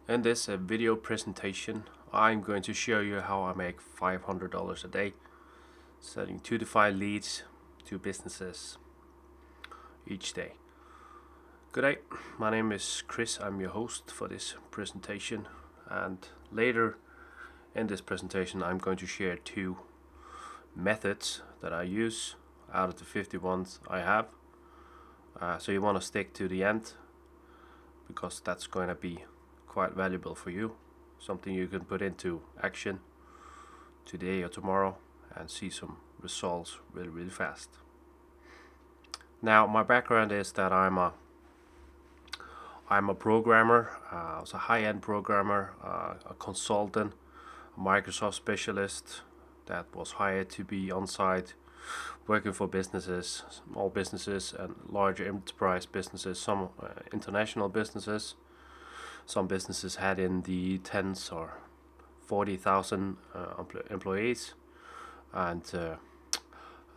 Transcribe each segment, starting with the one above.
In this video presentation, I'm going to show you how I make $500 a day selling 2 to 5 leads to businesses each day. Good day, my name is Chris. I'm your host for this presentation, and later in this presentation I'm going to share 2 methods that I use out of the 50 ones I have. So you want to stick to the end because that's going to be quite valuable for you, something you can put into action today or tomorrow and see some results really fast. Now, my background is that I'm a programmer. I was a high-end programmer, a consultant, a Microsoft specialist that was hired to be on site working for businesses, small businesses and larger enterprise businesses, some international businesses. Some businesses had in the tens or 40,000 employees, and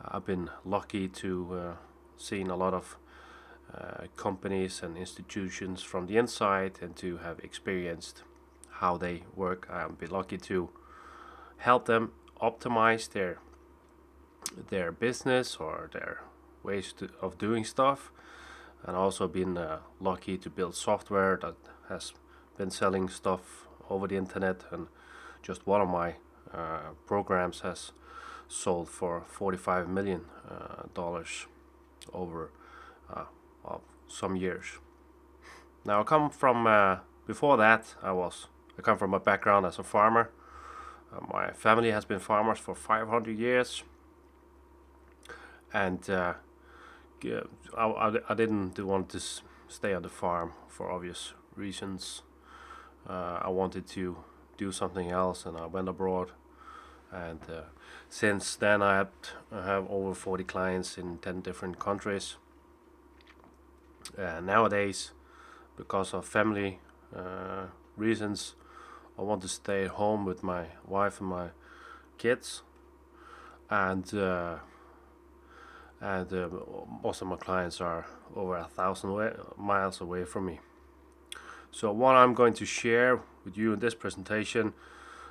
I've been lucky to seen a lot of companies and institutions from the inside and to have experienced how they work. I've been lucky to help them optimize their business or their ways of doing stuff, and also been lucky to build software that has been selling stuff over the internet, and just one of my programs has sold for $45 million over some years. Now I come from before that I come from a background as a farmer. My family has been farmers for 500 years, and yeah, I didn't want to stay on the farm for obvious reasons. I wanted to do something else, and I went abroad. And since then, I have over 40 clients in 10 different countries. Nowadays, because of family reasons, I want to stay at home with my wife and my kids, and most of my clients are over 1,000 miles away from me. So what I'm going to share with you in this presentation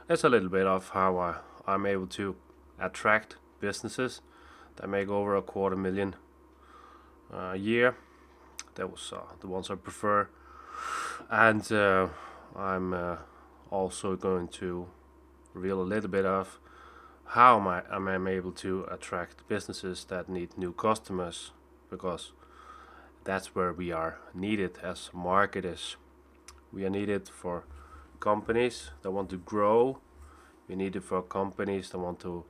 is a little bit of how I'm able to attract businesses that make over $250,000 a year. Those are the ones I prefer, and I'm also going to reveal a little bit of how I'm able to attract businesses that need new customers, because that's where we are needed as marketers. We are needed for companies that want to grow. We need it for companies that want to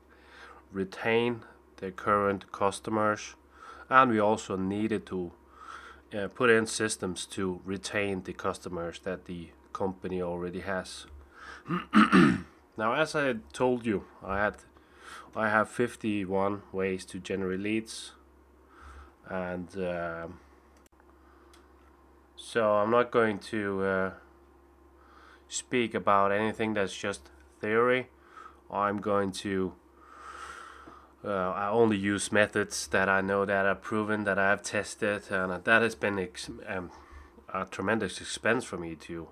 retain their current customers, and we also needed to put in systems to retain the customers that the company already has. Now, as I told you, I have 51 ways to generate leads, and so I'm not going to speak about anything that's just theory. I'm going to I only use methods that I know that are proven, that I have tested, and that has been a tremendous expense for me to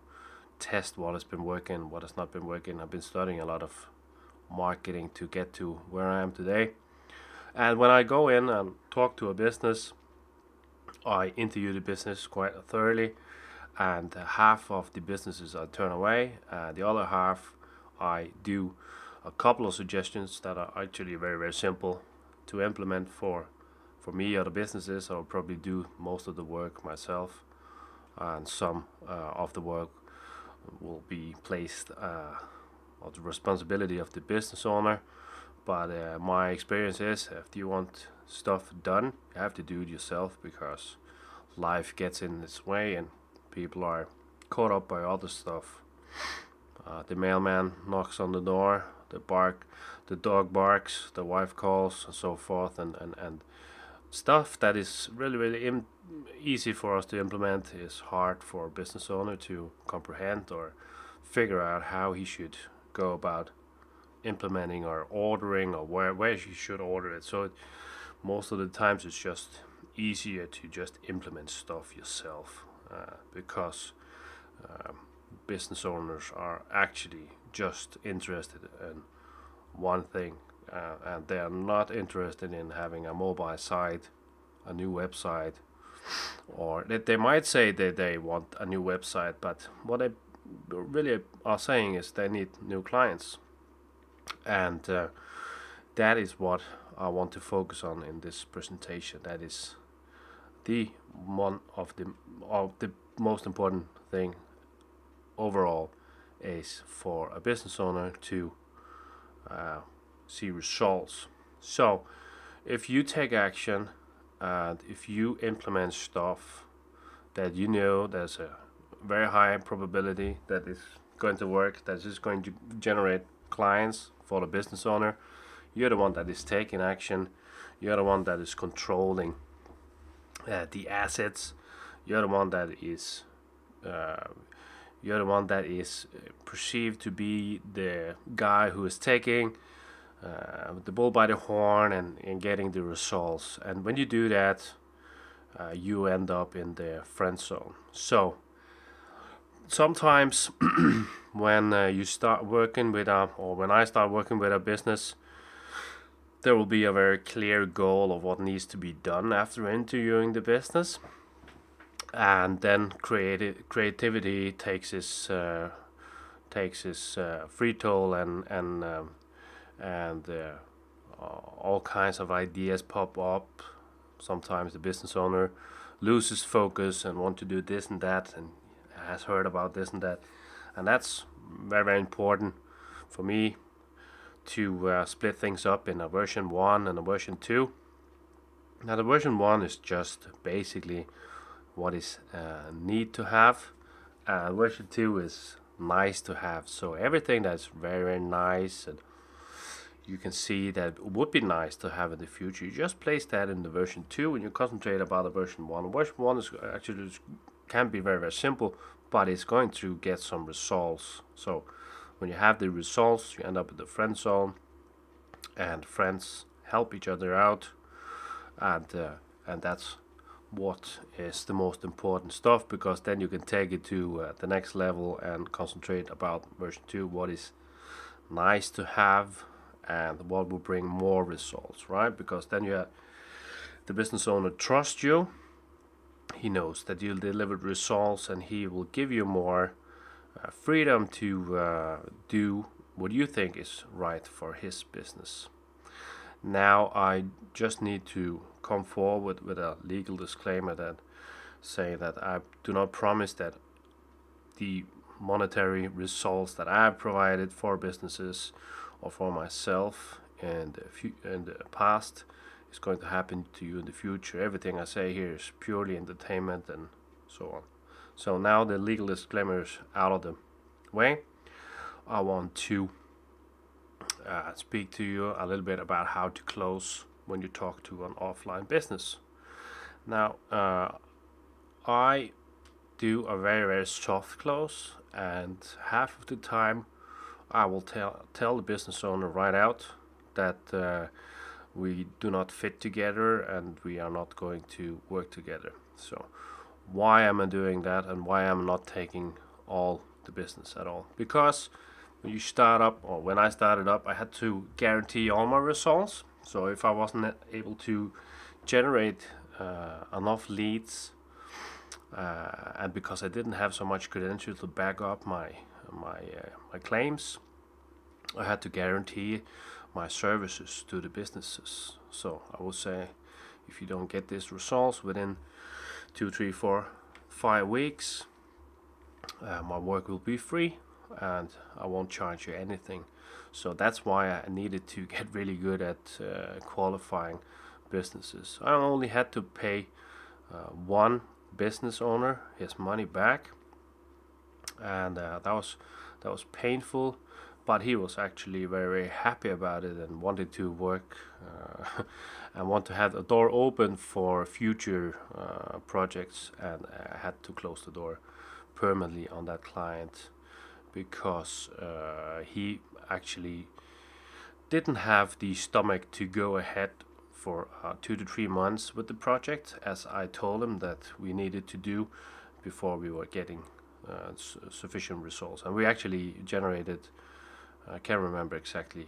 test what has been working, what has not been working. I've been studying a lot of marketing to get to where I am today. And when I go in and talk to a business, I interview the business quite thoroughly, and half of the businesses I turn away, and the other half I do a couple of suggestions that are actually very simple to implement for me or the businesses. I'll probably do most of the work myself, and some of the work will be placed on the responsibility of the business owner. But my experience is, if you want stuff done, you have to do it yourself, because life gets in its way and people are caught up by other stuff. The mailman knocks on the door, the dog barks, the wife calls, and so forth, and stuff that is really easy for us to implement is hard for a business owner to comprehend or figure out how he should go about implementing or ordering, or where he should order it. So most of the times it's just easier to just implement stuff yourself, because business owners are actually just interested in one thing, and they are not interested in having a mobile site, a new website, or they might say that they want a new website, but what they really are saying is they need new clients, and that is what I want to focus on in this presentation. That is the one of the most important thing overall, is for a business owner to see results. So if you take action and if you implement stuff that you know there's a very high probability that is going to work, that is going to generate clients for the business owner, you're the one that is taking action, you're the one that is controlling the assets, you're the one that is perceived to be the guy who is taking the bull by the horn and getting the results. And when you do that, you end up in the friend zone. So sometimes when you start working with or when I start working with a business, there will be a very clear goal of what needs to be done after interviewing the business, and then creativity takes its free toll, and all kinds of ideas pop up. Sometimes the business owner loses focus and want to do this and that, and has heard about this and that, and that's very, very important for me to split things up in a version 1 and a version 2. Now the version 1 is just basically what is need to have, and version 2 is nice to have. So everything that's very, very nice and you can see that would be nice to have in the future, you just place that in the version 2 and you concentrate about the version 1. Version 1 is actually can be very, very simple, but it's going to get some results. So when you have the results, you end up in the friend zone, and friends help each other out, and that's what is the most important stuff, because then you can take it to the next level and concentrate about version 2, what is nice to have and what will bring more results, right? Because then you have the business owner trust you, he knows that you'll deliver results, and he will give you more freedom to do what you think is right for his business. Now I just need to come forward with a legal disclaimer that say that I do not promise that the monetary results that I've provided for businesses or for myself in the past is going to happen to you in the future. Everything I say here is purely entertainment and so on. So now the legal disclaimer is out of the way, I want to speak to you a little bit about how to close when you talk to an offline business. Now I do a very, very soft close, and half of the time I will tell the business owner right out that we do not fit together and we are not going to work together. So why am I doing that, and why am I not taking all the business at all? Because when you start up, or when I started up, I had to guarantee all my results. So if I wasn't able to generate enough leads, and because I didn't have so much credential to back up my claims, I had to guarantee my services to the businesses. So I would say, if you don't get these results within 2, 3, 4, 5 weeks, my work will be free and I won't charge you anything. So that's why I needed to get really good at qualifying businesses. I only had to pay one business owner his money back, and that was painful, but he was actually very, very happy about it and wanted to work and want to have a door open for future projects, and I had to close the door permanently on that client because he actually didn't have the stomach to go ahead for 2 to 3 months with the project, as I told him that we needed to do before we were getting sufficient results. And we actually generated, I can't remember exactly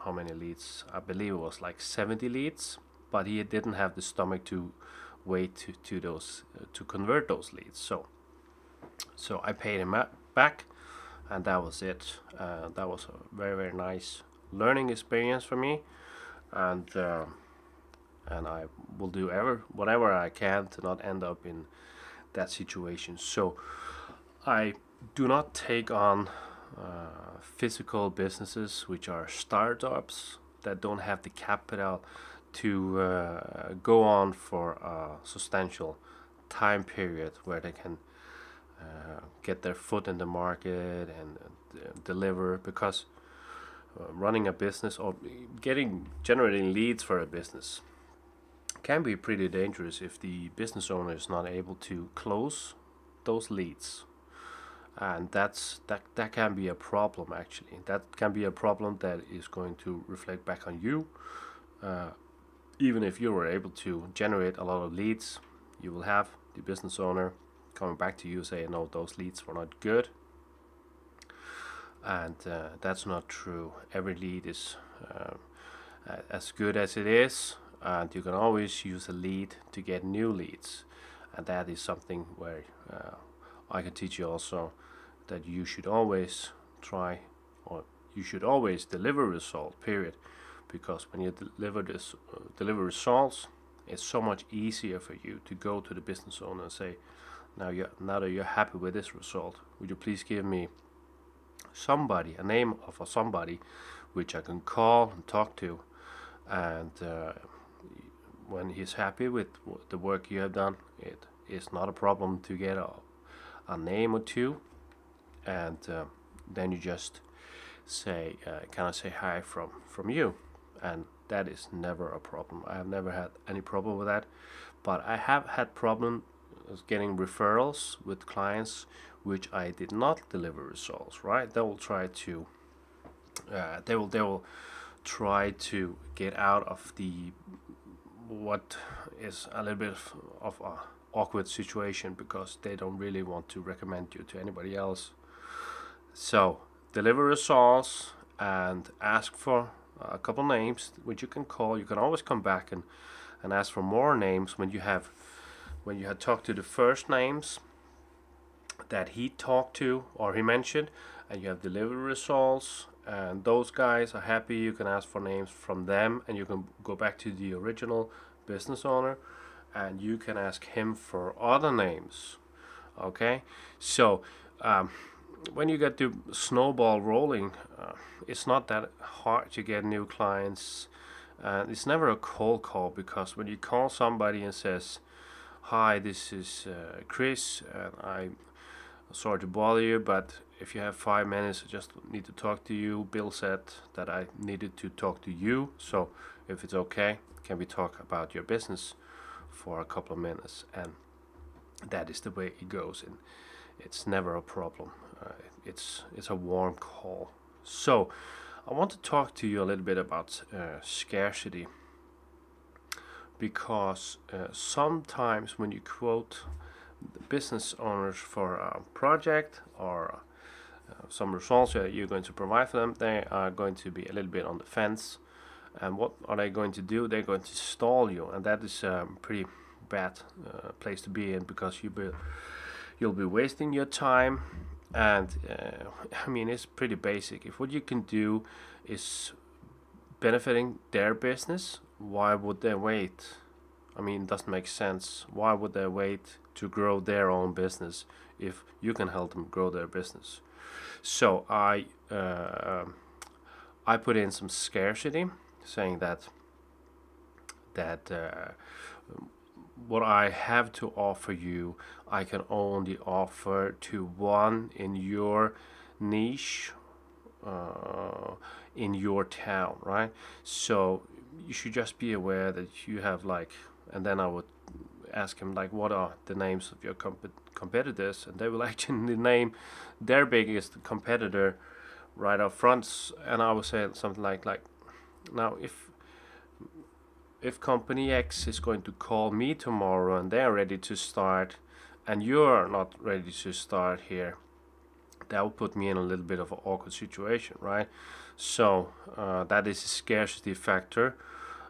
how many leads. I believe it was like 70 leads, but he didn't have the stomach to wait to those to convert those leads. So I paid him back, and that was it. That was a very nice learning experience for me, and I will do whatever I can to not end up in that situation. So I do not take on physical businesses which are startups that don't have the capital to go on for a substantial time period where they can get their foot in the market and deliver, because running a business or generating leads for a business can be pretty dangerous if the business owner is not able to close those leads, and that can be a problem. Actually, that can be a problem that is going to reflect back on you. Even if you were able to generate a lot of leads, you will have the business owner coming back to you saying, no, those leads were not good. And that's not true. Every lead is as good as it is, and you can always use a lead to get new leads. And that is something where I can teach you also, that you should always try, or you should always deliver result, period. Because when you deliver results, it's so much easier for you to go to the business owner and say, now that you're happy with this result, would you please give me a name of somebody which I can call and talk to, and when he's happy with the work you have done, it is not a problem to get a name or two, and then you just say, can I say hi from you? And that is never a problem. I have never had any problem with that, but I have had problem getting referrals with clients which I did not deliver results. Right? They will try to they will try to get out of what is a little bit of a awkward situation, because they don't really want to recommend you to anybody else. So deliver results and ask for a couple names which you can call. You can always come back and ask for more names when you had talked to the first names that he talked to or he mentioned, and you have delivered results and those guys are happy. You can ask for names from them, and you can go back to the original business owner and you can ask him for other names. Okay, so when you get the snowball rolling, it's not that hard to get new clients. It's never a cold call, because when you call somebody and says, hi, this is Chris, and I'm sorry to bother you, but if you have 5 minutes, I just need to talk to you. Bill said that I needed to talk to you, so if it's okay, can we talk about your business for a couple of minutes? And that is the way it goes, and it's never a problem. It's a warm call. So I want to talk to you a little bit about scarcity, because sometimes when you quote the business owners for a project or some results that you're going to provide for them, they are going to be a little bit on the fence. And what are they going to do? They're going to stall you, and that is a pretty bad place to be in, because you'll be wasting your time. And I mean, it's pretty basic. If what you can do is benefiting their business, why would they wait? I mean, it doesn't make sense. Why would they wait to grow their own business if you can help them grow their business? So I put in some scarcity, saying that what I have to offer you, I can only offer to one in your niche, in your town, right? So you should just be aware that you have and then I would ask him, what are the names of your competitors, and they will actually name their biggest competitor right up front. And I would say something like now if company X is going to call me tomorrow and they're ready to start and you're not ready to start here, that would put me in a little bit of an awkward situation, right? So that is a scarcity factor,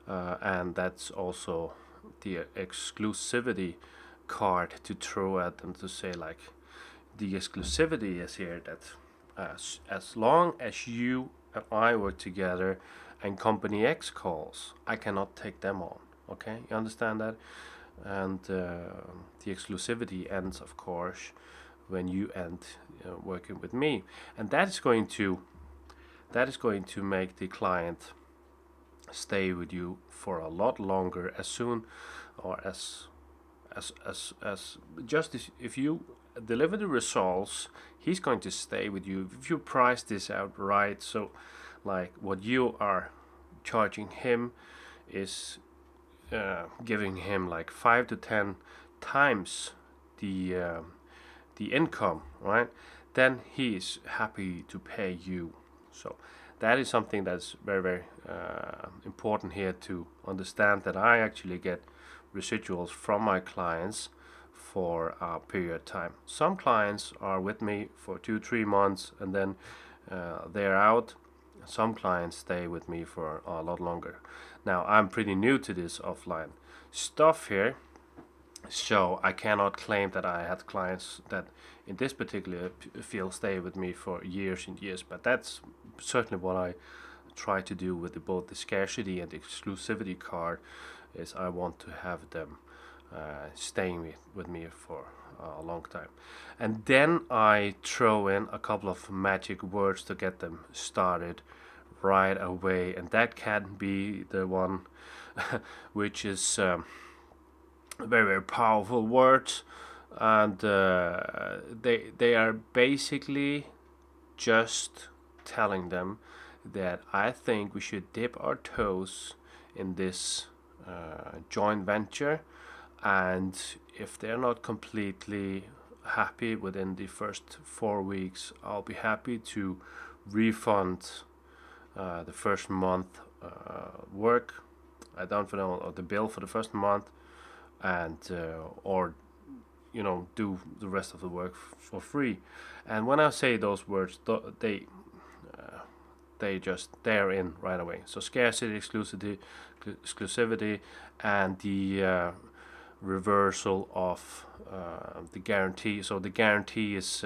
and that's also the exclusivity card to throw at them, to say like, the exclusivity is here that as long as you and I work together and company X calls, I cannot take them on. Okay, you understand that? And the exclusivity ends, of course, when you end working with me, and that is going to make the client stay with you for a lot longer, as soon or as just if you deliver the results, he's going to stay with you if you price this out right. So like, what you are charging him is giving him like 5 to 10 times the income, right? Then he is happy to pay you. So that is something that's very, very important here to understand, that I actually get residuals from my clients for a period of time. Some clients are with me for 2-3 months and then they're out. Some clients stay with me for a lot longer. Now, I'm pretty new to this offline stuff here, so I cannot claim that I had clients that in this particular field stay with me for years and years, but that's certainly what I try to do with both the scarcity and the exclusivity card, is I want to have them staying with me for a long time. And then I throw in a couple of magic words to get them started right away, and that can be the one which is very, very powerful words, and they are basically just telling them that I think we should dip our toes in this joint venture, and if they're not completely happy within the first 4 weeks, I'll be happy to refund the first month work. I don't know the bill for the first month, and or do the rest of the work for free. And when I say those words, they're in right away. So scarcity, exclusivity, and the reversal of the guarantee. So the guarantee is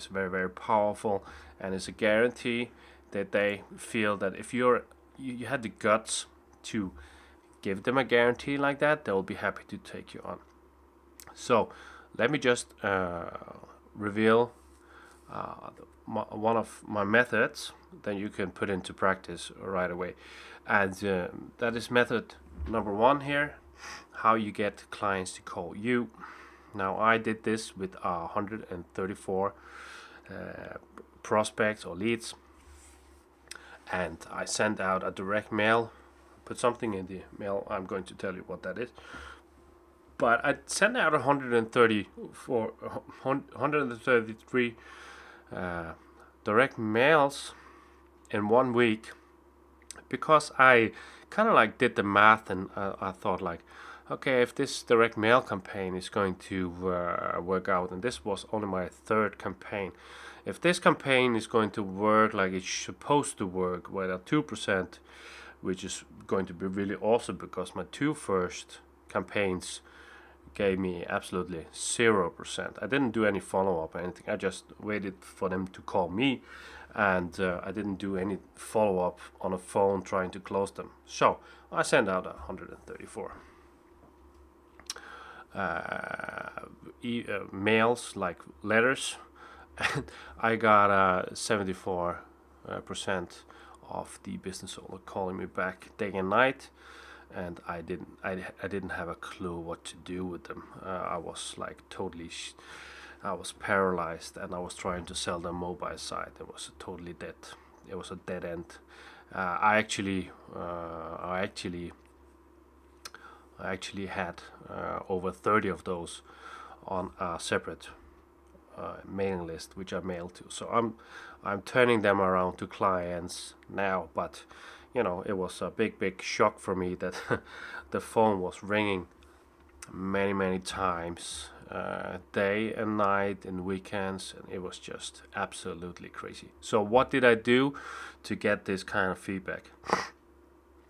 very, very powerful, and it's a guarantee that they feel that if you had the guts to give them a guarantee like that, they'll be happy to take you on. So let me just reveal one of my methods that you can put into practice right away, and that is method number 1 here: how you get clients to call you. Now, I did this with 134 prospects or leads, and I sent out a direct mail. Put something in the mail, I'm going to tell you what that is. But I sent out 133 direct mails in 1 week, because I kind of like did the math, and I thought like, okay, if this direct mail campaign is going to work out, and this was only my 3rd campaign, if this campaign is going to work like it's supposed to work, with a 2%, which is going to be really awesome, because my 2 first campaigns gave me absolutely 0%. I didn't do any follow-up or anything. I just waited for them to call me, and I didn't do any follow-up on a phone trying to close them. So I sent out 134 mails, like letters, and I got 74% of the business owner calling me back day and night, and I didn't have a clue what to do with them. I was like I was paralyzed, and I was trying to sell them mobile site. It was totally dead. It was a dead end. I actually had over 30 of those on a separate mailing list, which I mailed to. So I'm turning them around to clients now, but it was a big shock for me that the phone was ringing many times day and night and weekends, and it was just absolutely crazy. So what did I do to get this kind of feedback?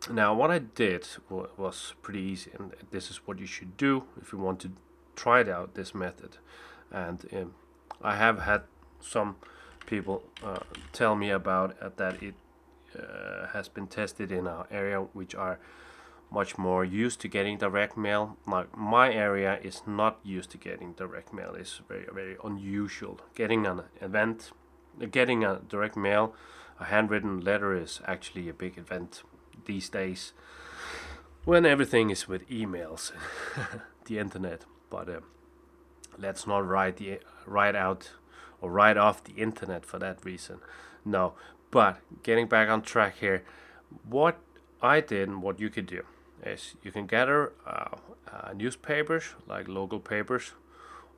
Now what I did was pretty easy, and this is what you should do if you want to try it out, this method. And I have had some people tell me about that it has been tested in our area, which are much more used to getting direct mail. Like my area is not used to getting direct mail. It's very, very unusual. Getting a direct mail, a handwritten letter, is actually a big event these days when everything is with emails, the internet. But let's not write off the internet for that reason. No, but getting back on track here, what I did and what you could do is you can gather newspapers, like local papers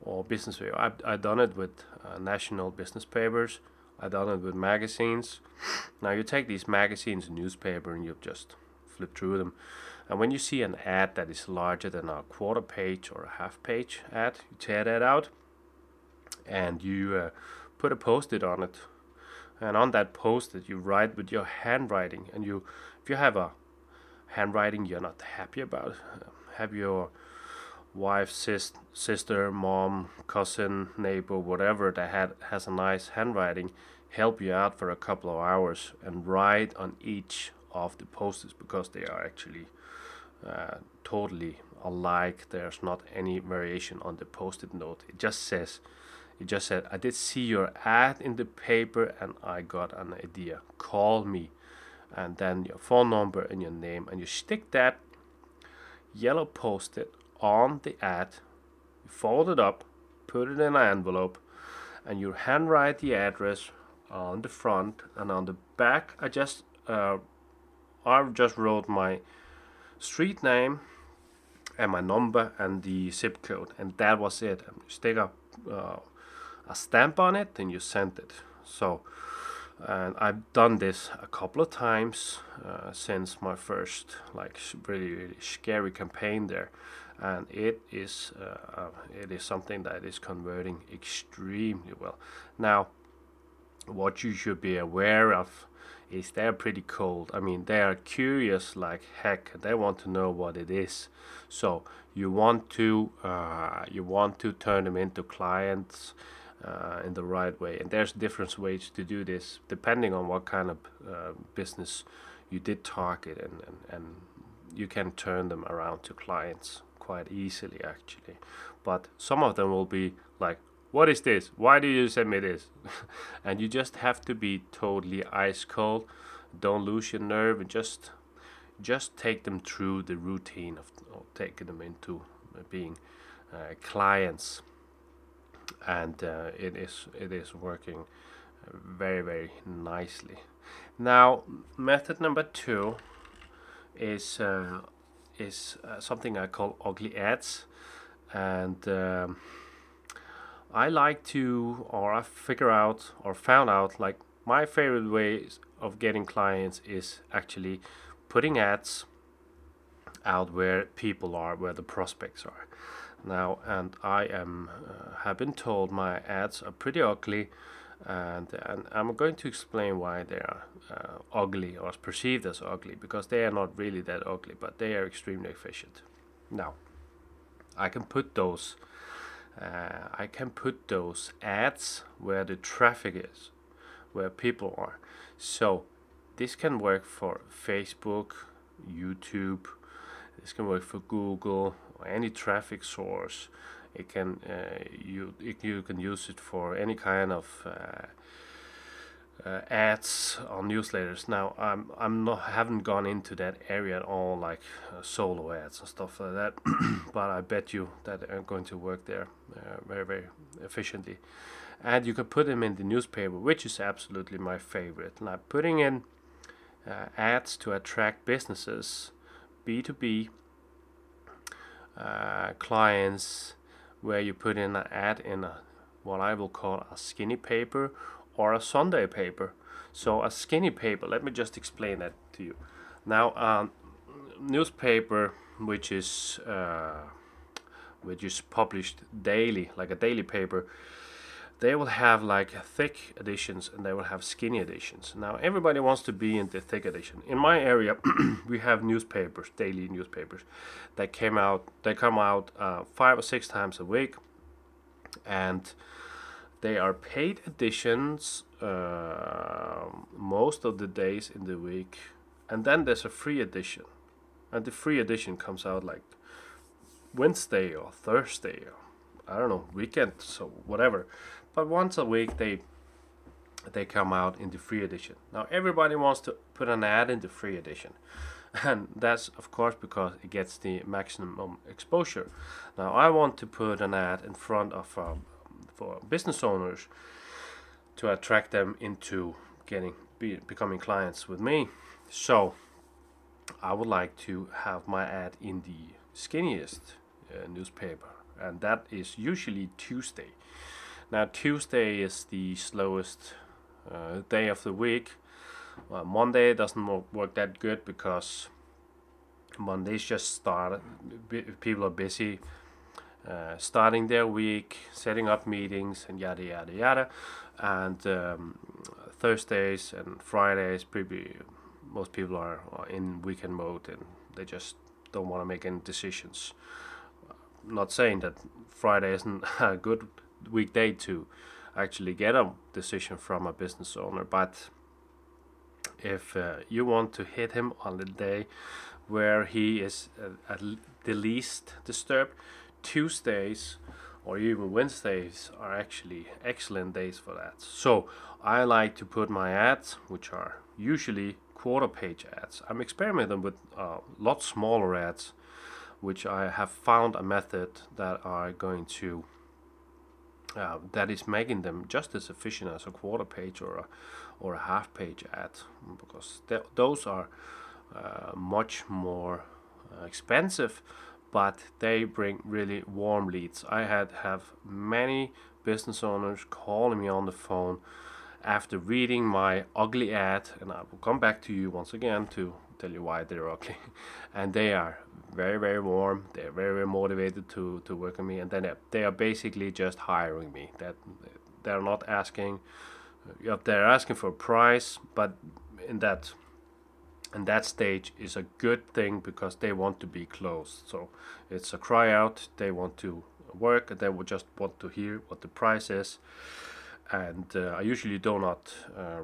or business papers. I've done it with national business papers. I've done it with magazines. Now you take these magazines and newspaper and you just flip through them. And when you see an ad that is larger than a quarter page or a half page ad, you tear that out and you put a post-it on it. And on that post-it you write with your handwriting. And if you have a handwriting you're not happy about, have your wife's sister, mom, cousin, neighbor, whatever that has a nice handwriting help you out for a couple of hours and write on each of the post-its, because they are actually totally alike. There's not any variation on the post-it note. It just said, I did see your ad in the paper and I got an idea. Call me. And then your phone number and your name, and you stick that yellow post-it on the ad, you fold it up, put it in an envelope, and you handwrite the address on the front, and on the back I just wrote my street name and my number and the zip code, and that was it. And you stick a stamp on it and you send it. So and I've done this a couple of times since my first really, really scary campaign there, and it is something that is converting extremely well. Now what you should be aware of is they're pretty cold. I mean, they are curious like heck. They want to know what it is. So you want to turn them into clients in the right way, and there's different ways to do this depending on what kind of business you did target, and you can turn them around to clients quite easily actually. But some of them will be like, what is this? Why do you send me this? And you just have to be totally ice cold. Don't lose your nerve, and just take them through the routine of taking them into being clients. And it is working very, very nicely. Now method number 2 is something I call ugly ads, and I found out like my favorite ways of getting clients is actually putting ads out where people are, where the prospects are. Now, and I have been told my ads are pretty ugly, and I'm going to explain why they are ugly, or perceived as ugly, because they are not really that ugly, but they are extremely efficient. Now, I can put those ads where the traffic is, where people are. So this can work for Facebook, YouTube. This can work for Google or any traffic source. It can you can use it for any kind of ads on newsletters. Now haven't gone into that area at all, like solo ads and stuff like that. But I bet you that are going to work there very, very efficiently. And you can put them in the newspaper, which is absolutely my favorite. Now putting in ads to attract businesses, B2B clients, where you put in an ad in what I will call a skinny paper or a Sunday paper. So a skinny paper, let me just explain that to you. Now newspaper, which is which is published daily, like a daily paper, they will have like thick editions and they will have skinny editions. Now everybody wants to be in the thick edition. In my area, we have newspapers, daily newspapers, that come out 5 or 6 times a week, and they are paid editions most of the days in the week, and then there's a free edition, and the free edition comes out like Wednesday or Thursday, or I don't know, weekend, so whatever. But once a week they come out in the free edition. Now everybody wants to put an ad in the free edition, and that's of course because it gets the maximum exposure. Now I want to put an ad in front of for business owners to attract them into becoming clients with me. So I would like to have my ad in the skinniest newspaper, and that is usually Tuesday. Now Tuesday is the slowest day of the week. Monday doesn't work that good because Mondays just start. People are busy starting their week, setting up meetings, and yada yada yada. And Thursdays and Fridays, most people are in weekend mode and they just don't want to make any decisions. Not saying that Friday isn't a good weekday to actually get a decision from a business owner, but if you want to hit him on the day where he is at the least disturbed, Tuesdays or even Wednesdays are actually excellent days for that. So I like to put my ads, which are usually quarter-page ads. I'm experimenting with a lot smaller ads, which I have found a method that are going to that is making them just as efficient as a quarter page or a half page ad, because those are much more expensive, but they bring really warm leads. I have many business owners calling me on the phone after reading my ugly ad, and I will come back to you once again to tell you why they're ugly. And they are very, very warm. They're very, very motivated to work on me, and then they are basically just hiring me. That they're not asking. They're asking for a price, but in that stage is a good thing because they want to be closed. So it's a cry out. They want to work, and they will just want to hear what the price is. And I usually do not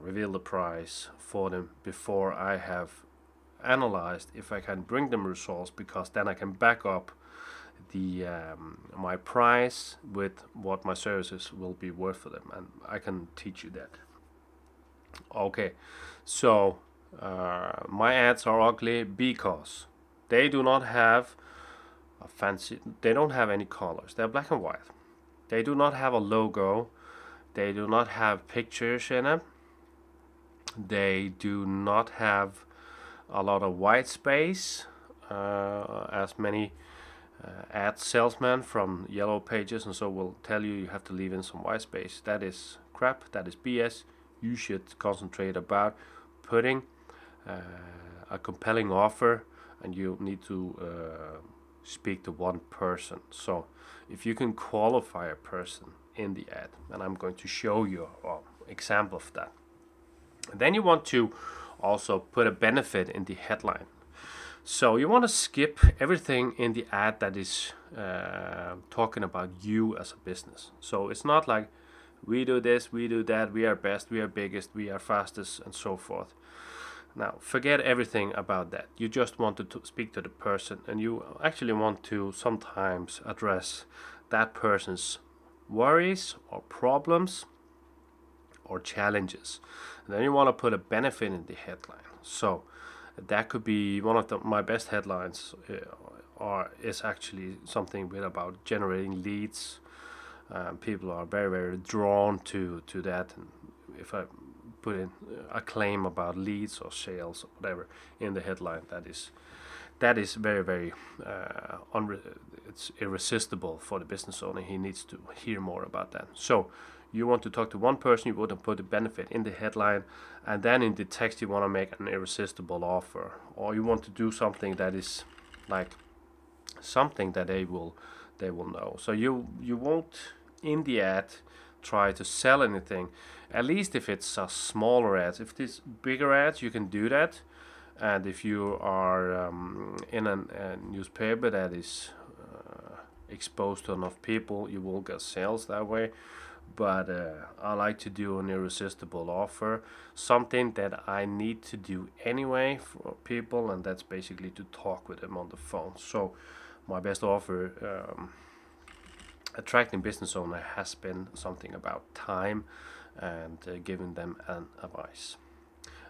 reveal the price for them before I have analyzed if I can bring them results, because then I can back up the my price with what my services will be worth for them, and I can teach you that. Okay, so my ads are ugly because they do not have a fancy. They don't have any colors. They're black and white. They do not have a logo. They do not have pictures in them. They do not have a lot of white space, as many ad salesmen from Yellow Pages and so will tell you have to leave in some white space. That is crap. That is BS. You should concentrate about putting a compelling offer, and you need to speak to one person. So if you can qualify a person in the ad, and I'm going to show you an example of that. And then you want to also put a benefit in the headline. So you want to skip everything in the ad that is talking about you as a business. So it's not like we do this, we do that, we are best, we are biggest, we are fastest, and so forth. Now forget everything about that. You just want to speak to the person, and you actually want to sometimes address that person's worries or problems or challenges. And then you want to put a benefit in the headline. So that could be one of my best headlines is actually something with about generating leads. People are very, very drawn to that. And if I put in a claim about leads or sales or whatever in the headline, that is very, very it's irresistible for the business owner. He needs to hear more about that. So you want to talk to one person, you want to put the benefit in the headline, and then in the text you want to make an irresistible offer, or you want to do something that is like something that they will they will know. So you won't in the ad try to sell anything, at least if it's a smaller ad. If it's bigger ads, you can do that. And if you are in a newspaper that is exposed to enough people, you will get sales that way. But I like to do an irresistible offer, something that I need to do anyway for people, and that's basically to talk with them on the phone. So my best offer attracting business owner has been something about time and giving them an advice.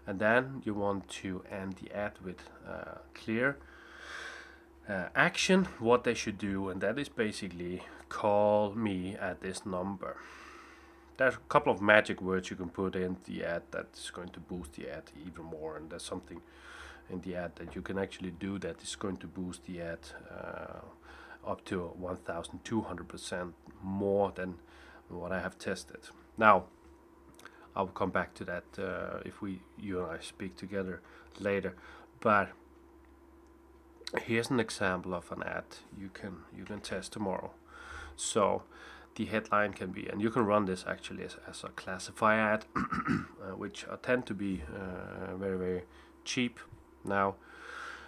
And then you want to end the ad with clear action, what they should do, and that is basically call me at this number. There's a couple of magic words you can put in the ad that's going to boost the ad even more, and there's something in the ad that you can actually do that is going to boost the ad up to 1,200% more than what I have tested. Now, I'll come back to that if you and I speak together later. But here's an example of an ad you can test tomorrow. So the headline can be, and you can run this actually as a classify ad, which tend to be very, very cheap. Now,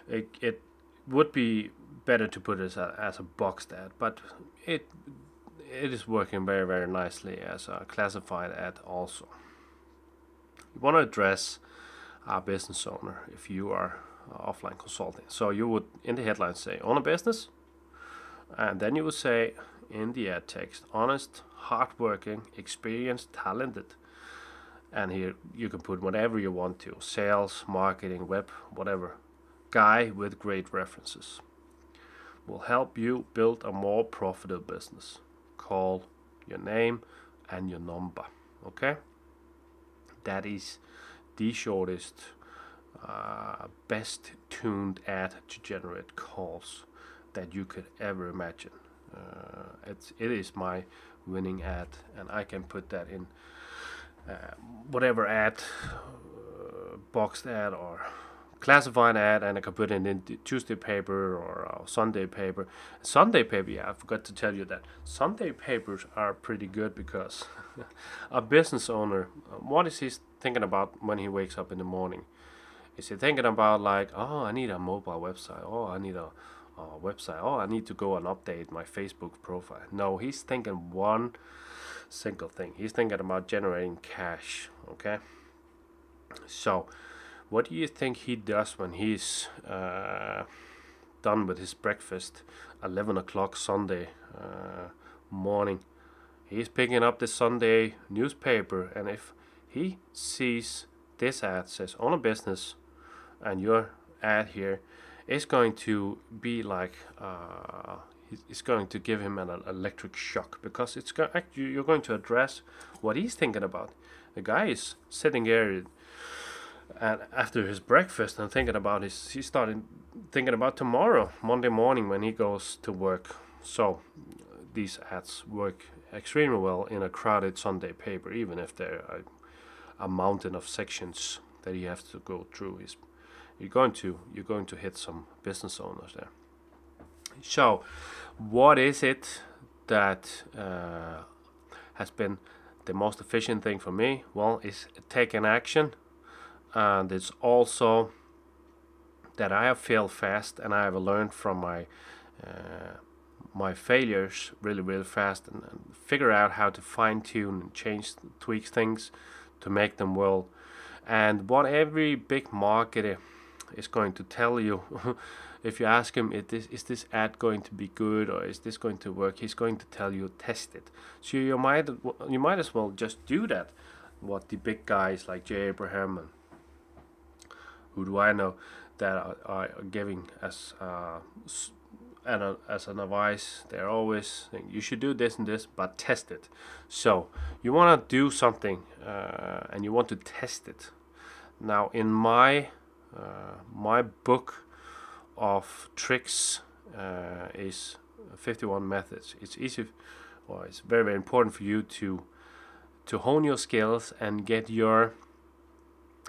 it would be better to put it as a boxed ad, but it is working very, very nicely as a classified ad also. You want to address a business owner if you are offline consulting. So you would in the headline say own a business, and then you would say in the ad text, honest, hardworking, experienced, talented. And here you can put whatever you want to, sales, marketing, web, whatever. Guy with great references. Will help you build a more profitable business. Call your name and your number. Okay? That is the shortest, best tuned ad to generate calls that you could ever imagine. It is my winning ad, and I can put that in whatever ad, boxed ad or classified ad, and I can put it in the Tuesday paper or Sunday paper. Sunday paper, yeah, I forgot to tell you that Sunday papers are pretty good because a business owner, what is he thinking about when he wakes up in the morning? Is he thinking about like, oh, I need a mobile website, oh, I need a website, oh, I need to go and update my Facebook profile? No, he's thinking one single thing. He's thinking about generating cash. Okay, so what do you think he does when he's done with his breakfast, 11 o'clock Sunday morning? He's picking up the Sunday newspaper, and if he sees this ad says own a business, and your ad here is going to be like it's going to give him an electric shock, because you're going to address what he's thinking about. The guy is sitting there and after his breakfast and thinking about he's starting thinking about tomorrow, Monday morning, when he goes to work. So these ads work extremely well in a crowded Sunday paper, even if there are a mountain of sections that he has to go through. You're going to hit some business owners there. So what is it that has been the most efficient thing for me? Well, it's taking action, and it's also that I have failed fast, and I have learned from my failures really fast, and figure out how to fine tune and change, tweak things to make them well. And what every big marketer is going to tell you, if you ask him, is this ad going to be good, or is this going to work, he's going to tell you test it. So you might as well just do that. What the big guys like Jay Abraham and who do I know that are giving as an advice, they're always saying you should do this and this, but test it. So you want to do something and you want to test it. Now in my book of tricks is 51 methods. It's easy, or it's very, very important for you to hone your skills and get your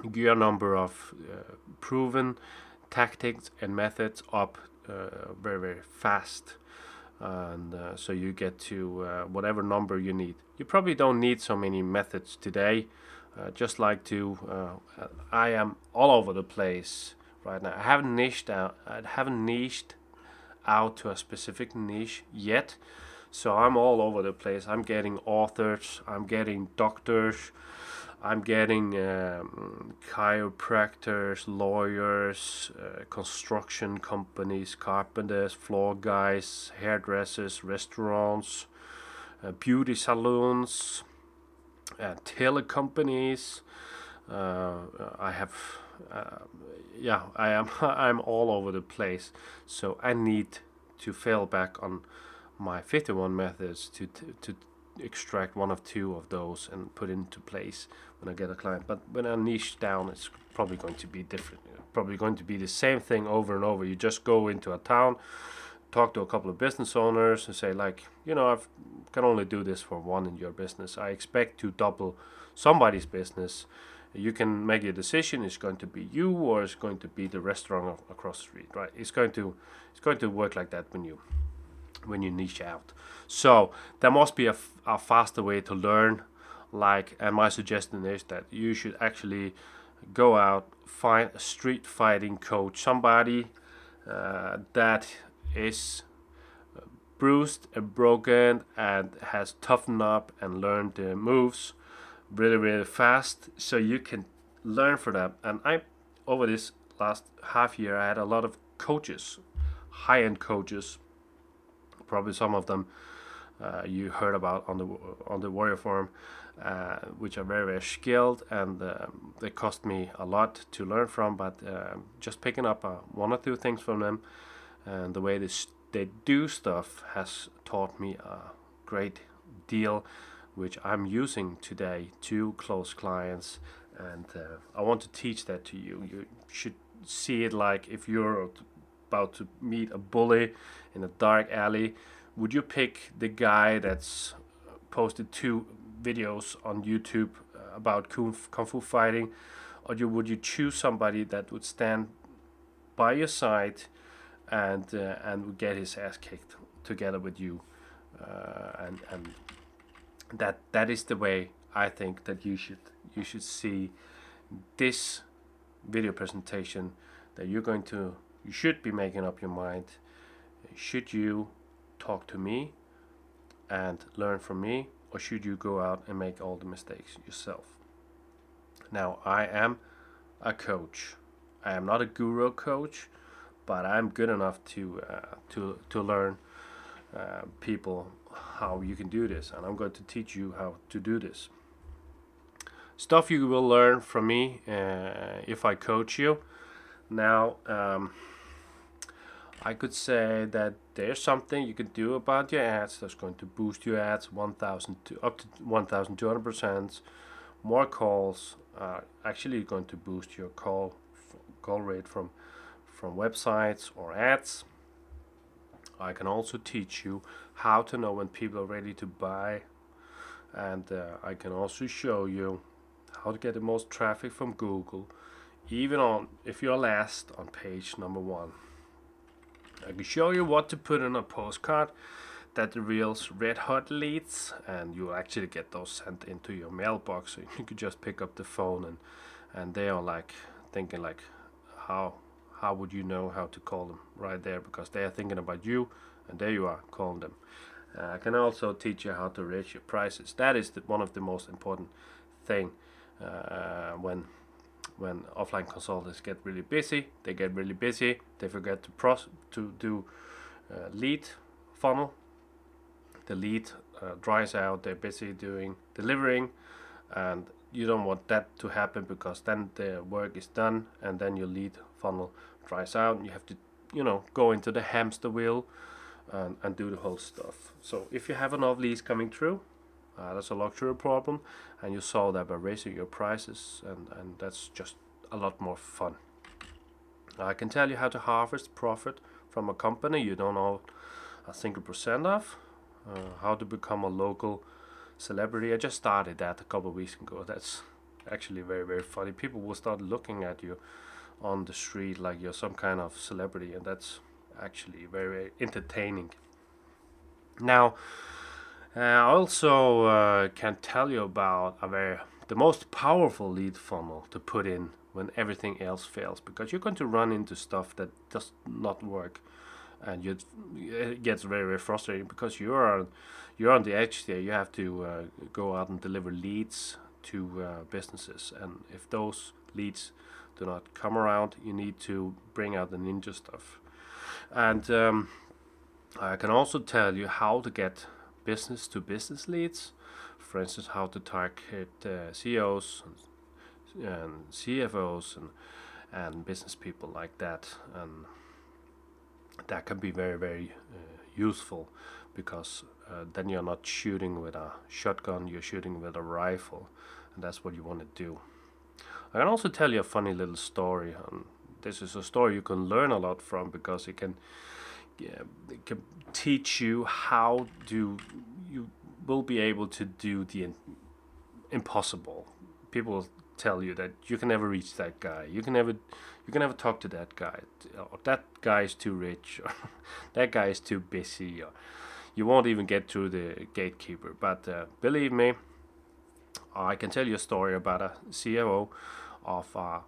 number of proven tactics and methods up very, very fast. and so you get to whatever number you need. You probably don't need so many methods today. Just like to, I am all over the place right now. I haven't niched out to a specific niche yet. So I'm all over the place. I'm getting authors, I'm getting doctors, I'm getting chiropractors, lawyers, construction companies, carpenters, floor guys, hairdressers, restaurants, beauty salons, telecompanies. I have, I am. I'm all over the place. So I need to fall back on my 51 methods to extract one of two of those and put into place when I get a client. But when I niche down, it's probably going to be different. Probably going to be the same thing over and over. You just go into a town, talk to a couple of business owners and say, like, I can only do this for one in your business. I expect to double somebody's business. You can make a decision. It's going to be you, or it's going to be the restaurant across the street, right? It's going to work like that when you niche out. So there must be a faster way to learn. And my suggestion is that you should actually go out, find a street fighting coach, somebody that is bruised and broken and has toughened up and learned the moves really, really fast, so you can learn from them. And over this last half year, I had a lot of coaches, high-end coaches. Probably some of them you heard about on the Warrior Forum, which are very, very skilled, and they cost me a lot to learn from. But just picking up one or two things from them, and the way they do stuff has taught me a great deal, which I'm using today to close clients. And I want to teach that to you. You should see it like if you're about to meet a bully in a dark alley. Would you pick the guy that's posted 2 videos on YouTube about kung fu fighting, or would you choose somebody that would stand by your side and would get his ass kicked together with you? And that is the way I think that you should see this video presentation, that you should be making up your mind. Should you talk to me and learn from me, or should you go out and make all the mistakes yourself? Now, I am a coach. I am not a guru coach, but I'm good enough to learn people how you can do this, and I'm going to teach you how to do this. Stuff you will learn from me if I coach you. Now, I could say that there's something you can do about your ads that's going to boost your ads up to 1,200%. More calls are actually going to boost your call rate from websites or ads. I can also teach you how to know when people are ready to buy, and I can also show you how to get the most traffic from Google, even if you're last on page number 1. I can show you what to put in a postcard that reveals red hot leads, and you actually get those sent into your mailbox. So you could just pick up the phone and they are like thinking like, how would you know how to call them right there, because they are thinking about you, and there you are calling them. I can also teach you how to raise your prices. That is one of the most important thing when offline consultants get really busy. They forget to do lead funnel. The lead dries out. They're busy delivering, and you don't want that to happen, because then the work is done and then your lead funnel dries out and you have to go into the hamster wheel and do the whole stuff. So if you have enough leads coming through, that's a luxury problem, and you solve that by raising your prices, and that's just a lot more fun. I can tell you how to harvest profit from a company you don't know a single percent of, how to become a local celebrity. I just started that a couple of weeks ago. That's actually very, very funny. People will start looking at you on the street like you're some kind of celebrity, and that's actually very, very entertaining. Now, I also can tell you about the most powerful lead funnel to put in when everything else fails, because you're going to run into stuff that does not work, and it gets very, very frustrating because you're on the edge there. You have to go out and deliver leads to businesses, and if those leads do not come around, you need to bring out the ninja stuff. And I can also tell you how to get business to business leads. For instance, how to target CEOs and CFOs and business people like that. And that can be very, very useful, because then you're not shooting with a shotgun, you're shooting with a rifle. And that's what you want to do. I can also tell you a funny little story. This is a story you can learn a lot from, because it can teach you how you will be able to do the impossible. People tell you that you can never reach that guy. You can never talk to that guy. Or that guy is too rich. Or that guy is too busy. Or you won't even get through the gatekeeper. But believe me, I can tell you a story about a CEO of a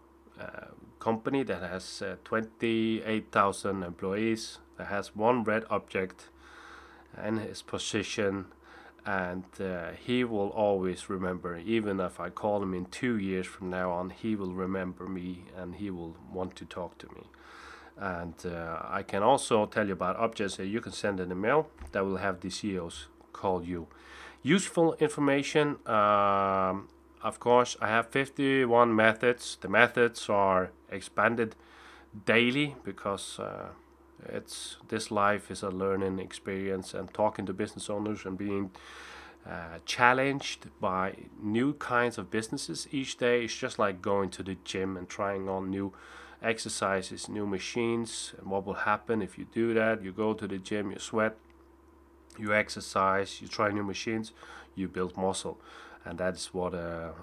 company that has 28,000 employees, that has one red object in his position, and he will always remember. Even if I call him in 2 years from now on, he will remember me and he will want to talk to me. And I can also tell you about objects that you can send an email that will have the CEOs call you. Useful information. Of course, I have 51 methods. The methods are expanded daily, because this life is a learning experience, and talking to business owners and being challenged by new kinds of businesses each day is just like going to the gym and trying on new exercises, new machines. And what will happen if you do that? You go to the gym, you sweat, you exercise, you try new machines, you build muscle. And that's what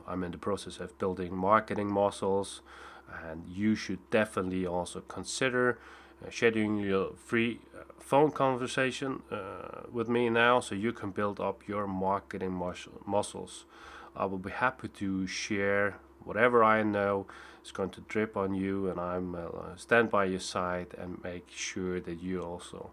I'm in the process of building, marketing muscles. And you should definitely also consider scheduling your free phone conversation with me now, so you can build up your marketing muscles. I will be happy to share whatever I know. It's going to drip on you, and I'm stand by your side and make sure that you also